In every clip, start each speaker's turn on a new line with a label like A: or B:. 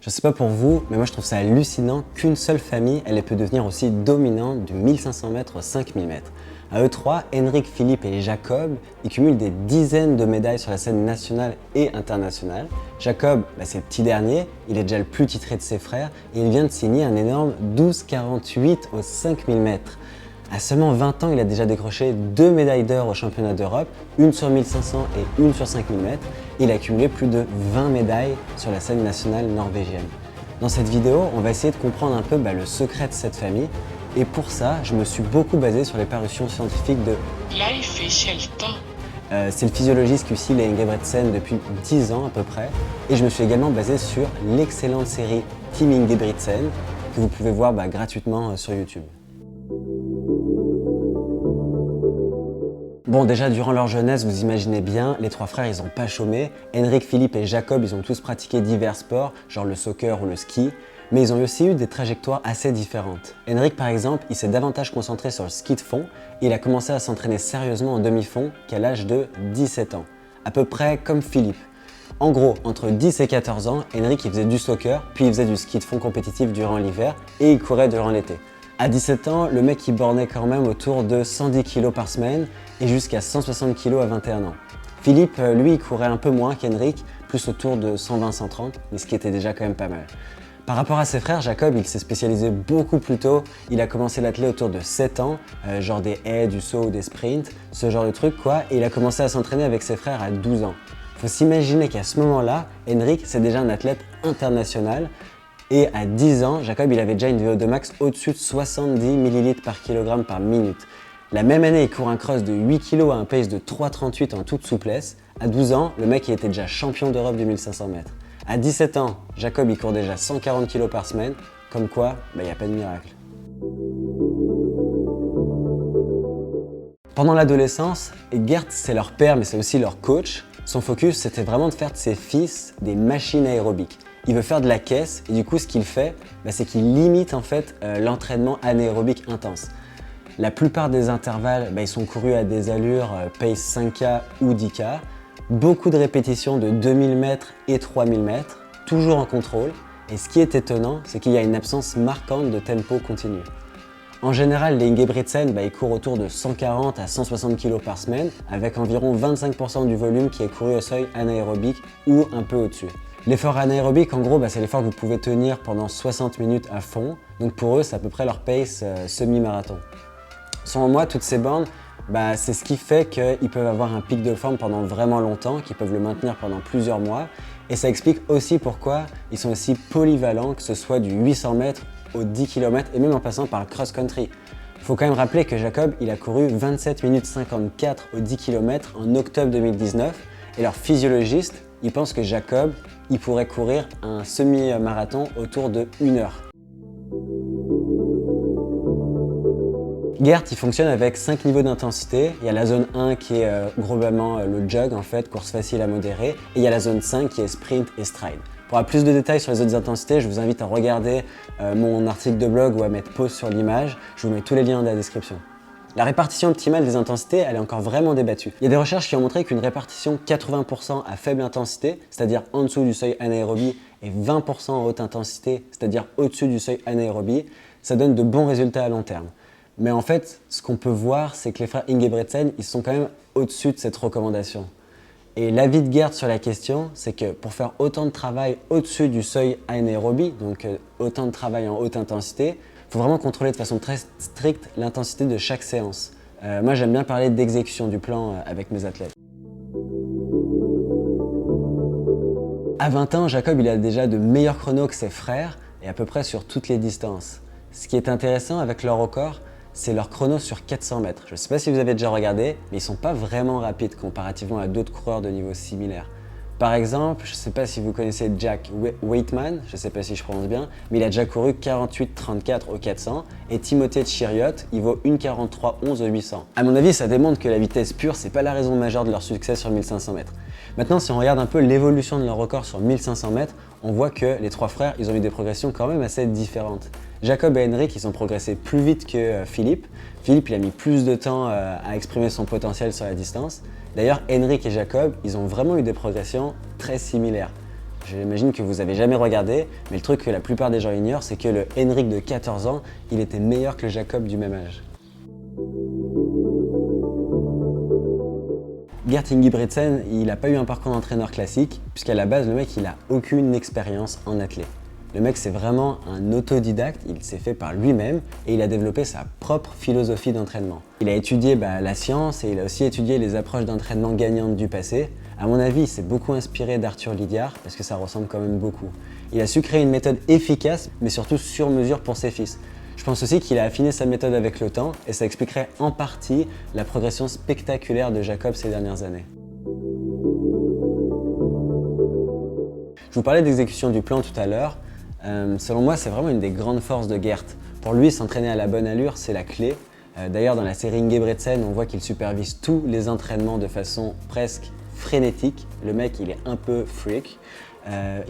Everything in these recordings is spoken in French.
A: Je sais pas pour vous, mais moi je trouve ça hallucinant qu'une seule famille, elle ait pu devenir aussi dominante du 1500 mètres au 5000 mètres. À eux trois, Henrik, Philippe et Jacob, ils cumulent des dizaines de médailles sur la scène nationale et internationale. Jacob, c'est le petit dernier, il est déjà le plus titré de ses frères et il vient de signer un énorme 12,48 au 5000 mètres. À seulement 20 ans, il a déjà décroché 2 médailles d'or au championnat d'Europe, une sur 1500 et une sur 5000 mètres. Il a cumulé plus de 20 médailles sur la scène nationale norvégienne. Dans cette vidéo, on va essayer de comprendre un peu le secret de cette famille. Et pour ça, je me suis beaucoup basé sur les parutions scientifiques de
B: Leif et Shelta.
A: c'est le physiologiste qui suit les Ingebretsen depuis 10 ans à peu près. Et je me suis également basé sur l'excellente série Team Ingebretsen que vous pouvez voir gratuitement sur YouTube. Bon, déjà, durant leur jeunesse, vous imaginez bien, les trois frères, ils n'ont pas chômé. Henrik, Philippe et Jacob, ils ont tous pratiqué divers sports, genre le soccer ou le ski, mais ils ont aussi eu des trajectoires assez différentes. Henrik, par exemple, il s'est davantage concentré sur le ski de fond et il a commencé à s'entraîner sérieusement en demi-fond qu'à l'âge de 17 ans, à peu près comme Philippe. En gros, entre 10 et 14 ans, Henrik il faisait du soccer, puis il faisait du ski de fond compétitif durant l'hiver et il courait durant l'été. À 17 ans, le mec il bornait quand même autour de 110 kg par semaine et jusqu'à 160 kg à 21 ans. Philippe, lui, il courait un peu moins qu'Henrik, plus autour de 120-130, mais ce qui était déjà quand même pas mal. Par rapport à ses frères, Jacob, il s'est spécialisé beaucoup plus tôt. Il a commencé l'athlé autour de 7 ans, genre des haies, du saut ou des sprints, ce genre de trucs quoi, et il a commencé à s'entraîner avec ses frères à 12 ans. Faut s'imaginer qu'à ce moment-là, Henrik, c'est déjà un athlète international. Et à 10 ans, Jacob il avait déjà une VO2 max au-dessus de 70 ml par kg par minute. La même année, il court un cross de 8 kg à un pace de 3,38 en toute souplesse. À 12 ans, le mec il était déjà champion d'Europe du 1500 mètres. À 17 ans, Jacob il court déjà 140 kg par semaine. Comme quoi, il n'y a pas de miracle. Pendant l'adolescence, Gert c'est leur père mais c'est aussi leur coach. Son focus c'était vraiment de faire de ses fils des machines aérobiques. Il veut faire de la caisse et du coup ce qu'il fait, c'est qu'il limite en fait l'entraînement anaérobique intense. La plupart des intervalles, ils sont courus à des allures pace 5K ou 10K, beaucoup de répétitions de 2000 mètres et 3000 mètres, toujours en contrôle. Et ce qui est étonnant, c'est qu'il y a une absence marquante de tempo continu. En général, les Ingebretsen, ils courent autour de 140 à 160 kg par semaine, avec environ 25% du volume qui est couru au seuil anaérobique ou un peu au-dessus. L'effort anaérobique, en gros, c'est l'effort que vous pouvez tenir pendant 60 minutes à fond. Donc pour eux, c'est à peu près leur pace semi-marathon. Selon moi, toutes ces bornes, c'est ce qui fait qu'ils peuvent avoir un pic de forme pendant vraiment longtemps, qu'ils peuvent le maintenir pendant plusieurs mois. Et ça explique aussi pourquoi ils sont aussi polyvalents, que ce soit du 800 mètres au 10 km et même en passant par le cross-country. Il faut quand même rappeler que Jacob, il a couru 27 minutes 54 au 10 km en octobre 2019 et leur physiologiste, il pense que Jacob, il pourrait courir un semi-marathon autour de 1 heure. Gert, il fonctionne avec 5 niveaux d'intensité. Il y a la zone 1 qui est globalement le jog en fait, course facile à modérée. Et il y a la zone 5 qui est sprint et stride. Pour avoir plus de détails sur les autres intensités, je vous invite à regarder mon article de blog ou à mettre pause sur l'image. Je vous mets tous les liens dans la description. La répartition optimale des intensités, elle est encore vraiment débattue. Il y a des recherches qui ont montré qu'une répartition 80% à faible intensité, c'est-à-dire en dessous du seuil anaérobie, et 20% en haute intensité, c'est-à-dire au-dessus du seuil anaérobie, ça donne de bons résultats à long terme. Mais en fait, ce qu'on peut voir, c'est que les frères Ingebretsen, ils sont quand même au-dessus de cette recommandation. Et l'avis de Gert sur la question, c'est que pour faire autant de travail au-dessus du seuil anaérobie, donc autant de travail en haute intensité, il faut vraiment contrôler de façon très stricte l'intensité de chaque séance. Moi, j'aime bien parler d'exécution du plan avec mes athlètes. À 20 ans, Jacob il a déjà de meilleurs chronos que ses frères et à peu près sur toutes les distances. Ce qui est intéressant avec leur record, c'est leur chrono sur 400 mètres. Je ne sais pas si vous avez déjà regardé, mais ils ne sont pas vraiment rapides comparativement à d'autres coureurs de niveau similaire. Par exemple, je ne sais pas si vous connaissez Jack Waitman, je ne sais pas si je prononce bien, mais il a déjà couru 48,34 au 400 et Timothée Chiriot, il vaut 1,43,11 au 800. À mon avis, ça démontre que la vitesse pure, c'est pas la raison majeure de leur succès sur 1500 mètres. Maintenant, si on regarde un peu l'évolution de leur record sur 1500 mètres, on voit que les trois frères, ils ont eu des progressions quand même assez différentes. Jacob et Henrik, ils ont progressé plus vite que Philippe. Philippe, il a mis plus de temps à exprimer son potentiel sur la distance. D'ailleurs, Henrik et Jacob, ils ont vraiment eu des progressions très similaires. J'imagine que vous avez jamais regardé, mais le truc que la plupart des gens ignorent, c'est que le Henrik de 14 ans, il était meilleur que le Jacob du même âge. Gert Ingebrigtsen, il n'a pas eu un parcours d'entraîneur classique, puisqu'à la base, le mec, il a aucune expérience en athlète. Le mec, c'est vraiment un autodidacte, il s'est fait par lui-même et il a développé sa propre philosophie d'entraînement. Il a étudié la science et il a aussi étudié les approches d'entraînement gagnantes du passé. À mon avis, il s'est beaucoup inspiré d'Arthur Lydiard, parce que ça ressemble quand même beaucoup. Il a su créer une méthode efficace, mais surtout sur mesure pour ses fils. Je pense aussi qu'il a affiné sa méthode avec le temps et ça expliquerait en partie la progression spectaculaire de Jacob ces dernières années. Je vous parlais d'exécution du plan tout à l'heure. Selon moi, c'est vraiment une des grandes forces de Gert. Pour lui, s'entraîner à la bonne allure, c'est la clé. D'ailleurs, dans la série Ingebrigtsen, on voit qu'il supervise tous les entraînements de façon presque frénétique. Le mec, il est un peu freak.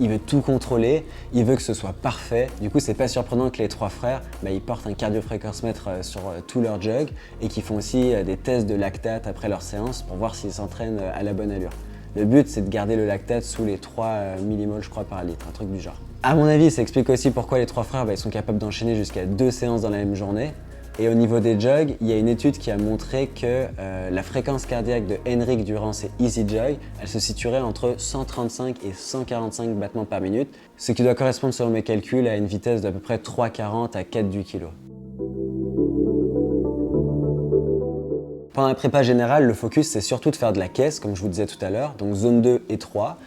A: Il veut tout contrôler, il veut que ce soit parfait. Du coup, c'est pas surprenant que les trois frères, ils portent un cardio-fréquence-mètre sur tout leur jog et qu'ils font aussi des tests de lactate après leur séance pour voir s'ils s'entraînent à la bonne allure. Le but, c'est de garder le lactate sous les 3 millimoles, je crois, par litre, un truc du genre. À mon avis, ça explique aussi pourquoi les trois frères ils sont capables d'enchaîner jusqu'à 2 séances dans la même journée. Et au niveau des jogs, il y a une étude qui a montré que la fréquence cardiaque de Henrik durant ses Easy Jog, elle se situerait entre 135 et 145 battements par minute, ce qui doit correspondre selon mes calculs à une vitesse d'à peu près 3,40 à 4 du kilo. Pendant la prépa générale, le focus c'est surtout de faire de la caisse, comme je vous disais tout à l'heure, donc zone 2 et 3.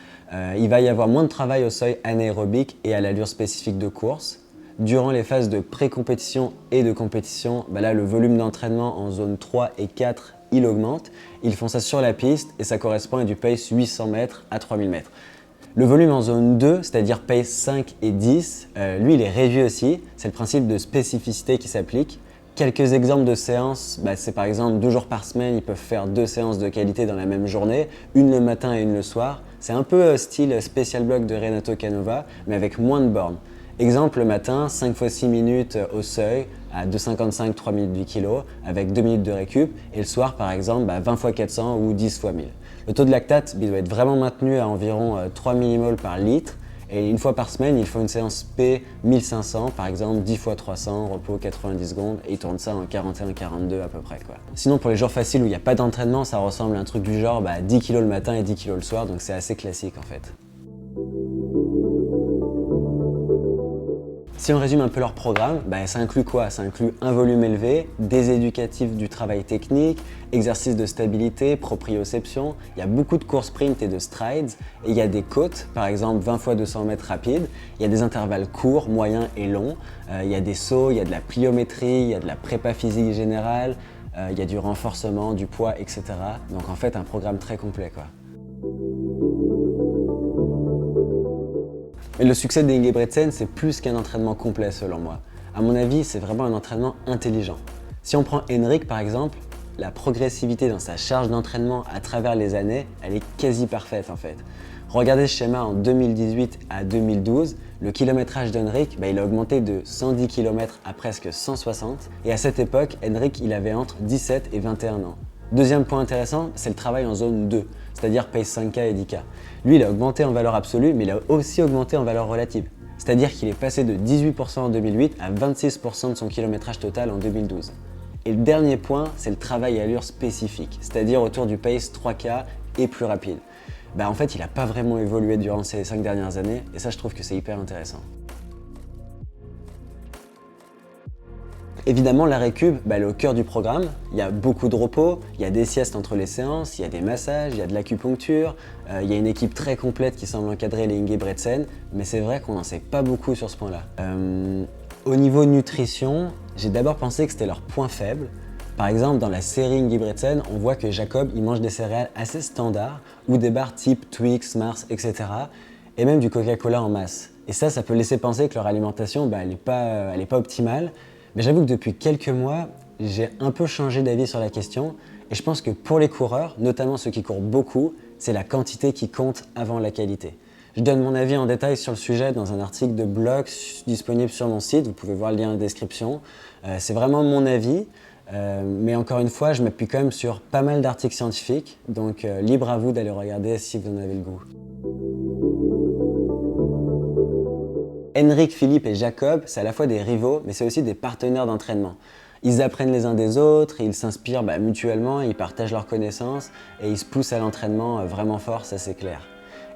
A: Il va y avoir moins de travail au seuil anaérobique et à l'allure spécifique de course. Durant les phases de pré-compétition et de compétition, là le volume d'entraînement en zone 3 et 4, il augmente. Ils font ça sur la piste et ça correspond à du pace 800 mètres à 3000 mètres. Le volume en zone 2, c'est-à-dire pace 5 et 10, lui il est réduit aussi. C'est le principe de spécificité qui s'applique. Quelques exemples de séances, c'est par exemple 2 jours par semaine, ils peuvent faire 2 séances de qualité dans la même journée, une le matin et une le soir. C'est un peu style Special Block de Renato Canova, mais avec moins de bornes. Exemple, le matin, 5 x 6 minutes au seuil, à 2,55, 3 minutes du kilo, avec 2 minutes de récup. Et le soir, par exemple, 20 x 400 ou 10 x 1000. Le taux de lactate il doit être vraiment maintenu à environ 3 millimoles par litre. Et une fois par semaine, il faut une séance P 1500, par exemple 10 x 300, repos 90 secondes, et ils tournent ça en 41-42 à peu près, quoi. Sinon, pour les jours faciles où il n'y a pas d'entraînement, ça ressemble à un truc du genre 10 kg le matin et 10 kg le soir, donc c'est assez classique en fait. Si on résume un peu leur programme, ça inclut quoi? Ça inclut un volume élevé, des éducatifs du travail technique, exercices de stabilité, proprioception. Il y a beaucoup de courses sprint et de strides. Et il y a des côtes, par exemple 20 x 200 mètres rapides. Il y a des intervalles courts, moyens et longs. Il y a des sauts, il y a de la pliométrie, il y a de la prépa physique générale. Il y a du renforcement, du poids, etc. Donc en fait, un programme très complet, quoi. Mais le succès d'Ingebrigtsen, c'est plus qu'un entraînement complet selon moi. À mon avis, c'est vraiment un entraînement intelligent. Si on prend Henrik par exemple, la progressivité dans sa charge d'entraînement à travers les années, elle est quasi parfaite en fait. Regardez ce schéma en 2018 à 2012, le kilométrage d'Henrik, il a augmenté de 110 km à presque 160. Et à cette époque, Henrik, il avait entre 17 et 21 ans. Deuxième point intéressant, c'est le travail en zone 2, c'est-à-dire pace 5K et 10K. Lui, il a augmenté en valeur absolue, mais il a aussi augmenté en valeur relative. C'est-à-dire qu'il est passé de 18% en 2008 à 26% de son kilométrage total en 2012. Et le dernier point, c'est le travail à allure spécifique, c'est-à-dire autour du pace 3K et plus rapide. En fait, il n'a pas vraiment évolué durant ces 5 dernières années, et ça, je trouve que c'est hyper intéressant. Évidemment, la récup, elle est au cœur du programme. Il y a beaucoup de repos, il y a des siestes entre les séances, il y a des massages, il y a de l'acupuncture. Il y a une équipe très complète qui semble encadrer les Ingebrigtsen, mais c'est vrai qu'on n'en sait pas beaucoup sur ce point-là. Au niveau nutrition, j'ai d'abord pensé que c'était leur point faible. Par exemple, dans la série Ingebrigtsen, on voit que Jacob il mange des céréales assez standards ou des barres type Twix, Mars, etc. et même du Coca-Cola en masse. Et ça peut laisser penser que leur alimentation, elle n'est pas optimale. Mais j'avoue que depuis quelques mois, j'ai un peu changé d'avis sur la question et je pense que pour les coureurs, notamment ceux qui courent beaucoup, c'est la quantité qui compte avant la qualité. Je donne mon avis en détail sur le sujet dans un article de blog disponible sur mon site, vous pouvez voir le lien en description. C'est vraiment mon avis, mais encore une fois, je m'appuie quand même sur pas mal d'articles scientifiques, donc libre à vous d'aller regarder si vous en avez le goût. Henrik, Philippe et Jacob, c'est à la fois des rivaux, mais c'est aussi des partenaires d'entraînement. Ils apprennent les uns des autres, ils s'inspirent mutuellement, ils partagent leurs connaissances et ils se poussent à l'entraînement vraiment fort, ça c'est clair.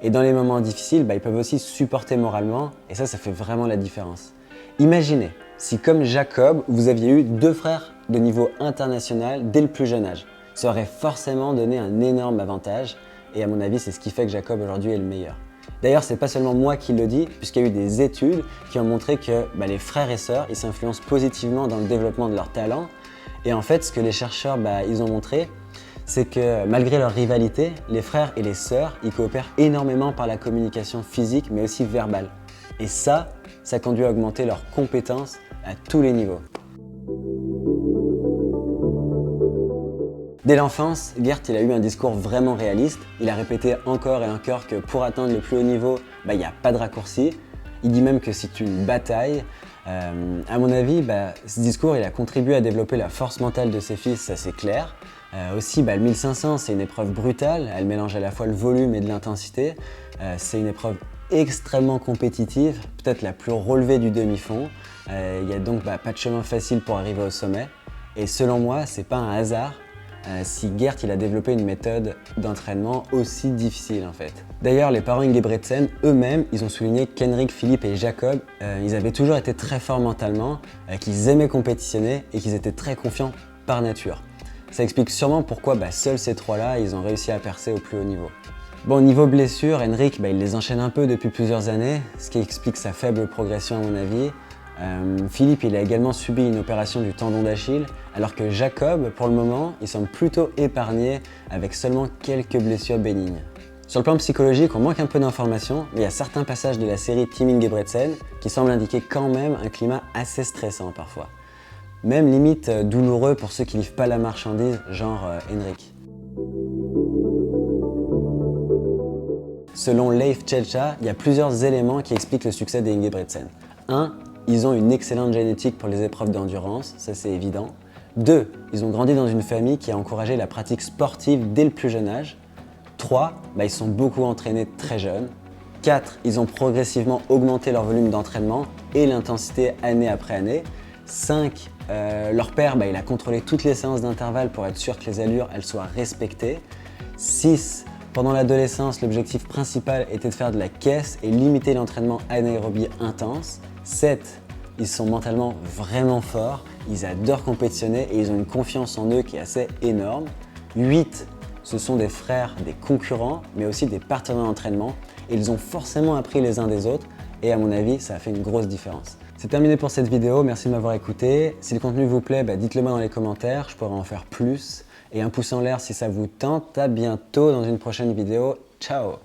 A: Et dans les moments difficiles, ils peuvent aussi supporter moralement et ça fait vraiment la différence. Imaginez si comme Jacob, vous aviez eu 2 frères de niveau international dès le plus jeune âge. Ça aurait forcément donné un énorme avantage et à mon avis, c'est ce qui fait que Jacob aujourd'hui est le meilleur. D'ailleurs, c'est pas seulement moi qui le dis, puisqu'il y a eu des études qui ont montré que les frères et sœurs, ils s'influencent positivement dans le développement de leur talent. Et en fait, ce que les chercheurs ils ont montré, c'est que malgré leur rivalité, les frères et les sœurs, ils coopèrent énormément par la communication physique, mais aussi verbale. Et ça conduit à augmenter leurs compétences à tous les niveaux. Dès l'enfance, Gert il a eu un discours vraiment réaliste. Il a répété encore et encore que pour atteindre le plus haut niveau, il n'y a pas de raccourci. Il dit même que c'est une bataille. À mon avis, ce discours il a contribué à développer la force mentale de ses fils, ça c'est clair. Aussi, le 1500, c'est une épreuve brutale. Elle mélange à la fois le volume et de l'intensité. C'est une épreuve extrêmement compétitive, peut-être la plus relevée du demi-fond. Il n'y a donc pas de chemin facile pour arriver au sommet. Et selon moi, c'est pas un hasard si Gert il a développé une méthode d'entraînement aussi difficile en fait. D'ailleurs, les parents Ingebretsen eux-mêmes, ils ont souligné qu'Henrik, Philippe et Jacob, ils avaient toujours été très forts mentalement, qu'ils aimaient compétitionner et qu'ils étaient très confiants par nature. Ça explique sûrement pourquoi seuls ces trois-là, ils ont réussi à percer au plus haut niveau. Bon, niveau blessures, Henrik, il les enchaîne un peu depuis plusieurs années, ce qui explique sa faible progression à mon avis. Philippe, il a également subi une opération du tendon d'Achille, alors que Jacob, pour le moment, il semble plutôt épargné avec seulement quelques blessures bénignes. Sur le plan psychologique, on manque un peu d'informations, mais il y a certains passages de la série Team Ingebretsen qui semblent indiquer quand même un climat assez stressant parfois. Même limite douloureux pour ceux qui livrent pas la marchandise, genre Henrik. Selon Leif Tjelcha, il y a plusieurs éléments qui expliquent le succès des Ingebretsen. 1. Ils ont une excellente génétique pour les épreuves d'endurance, ça c'est évident. 2. Ils ont grandi dans une famille qui a encouragé la pratique sportive dès le plus jeune âge. 3. Ils sont beaucoup entraînés très jeunes. 4. Ils ont progressivement augmenté leur volume d'entraînement et l'intensité année après année. 5. Leur père, il a contrôlé toutes les séances d'intervalle pour être sûr que les allures elles soient respectées. 6. Pendant l'adolescence, l'objectif principal était de faire de la caisse et limiter l'entraînement anaérobie intense. 7. Ils sont mentalement vraiment forts, ils adorent compétitionner et ils ont une confiance en eux qui est assez énorme. 8. Ce sont des frères, des concurrents, mais aussi des partenaires d'entraînement. Et ils ont forcément appris les uns des autres et à mon avis, ça a fait une grosse différence. C'est terminé pour cette vidéo, merci de m'avoir écouté. Si le contenu vous plaît, dites-le moi dans les commentaires, je pourrais en faire plus. Et un pouce en l'air si ça vous tente. À bientôt dans une prochaine vidéo. Ciao!